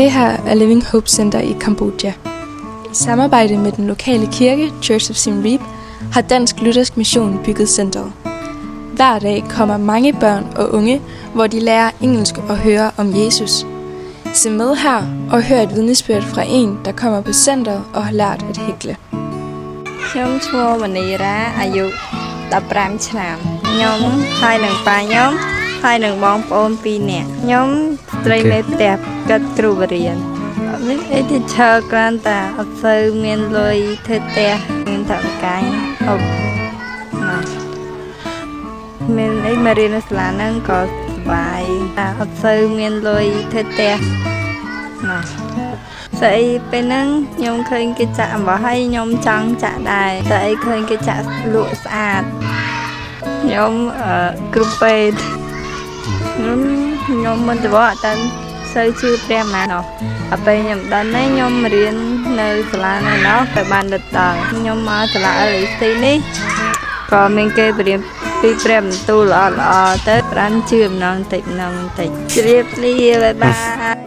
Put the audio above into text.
Det her er Living Hope Center i Kambodja. I samarbejde med den lokale kirke, Church of Siem Reap, har Dansk Luthersk Mission bygget centret. Hver dag kommer mange børn og unge, hvor de lærer engelsk og hører om Jesus. Se med her og hør et vidnesbyrd fra en, der kommer på centret og har lært at hækle.ខ្ញុំឈ្មោះមនីរ៉ាអាយុ15ឆ្នាំខ្ញុំហើយនឹងប៉ាខ្ញុំហើយនឹងបងប្អូន2នាក់ខ្ញុំស្ត្រីមេផ្ទះកាត់គ្រូបរៀននេះអីទីឈើក្រាន់តាអត់សូវមានលុយធ្វើផ្ទះមានតែកាយអុកមានអីមករៀននៅសាលាហ្នឹងក៏សប្បាយតែអត់សូវមានលុយធ្វើផ្ទះស្អីពេលហ្នឹងខ្ញុំឃើញគេចាក់អំបោះហើយខ្ញុំចង់ចាក់ដែរតែអីឃើញគេចាក់លក់ស្អាតខ្ញុំគ្រូពេទ្យខ្ញុំមិនទៅអត់តាន់សូវជឿព្រះណាស់ដល់ពេលខ្ញុំដល់នេះខ្ញុំរៀននៅសាលានៅនោះទៅបានដិតដល់ខ្ញុំមកសាលា LC នេះក៏មានគេបរៀនពីព្រះបន្ទូលល្អៗទៅបានជឿម្ដងតិចជ្រាបលាបាយបាយ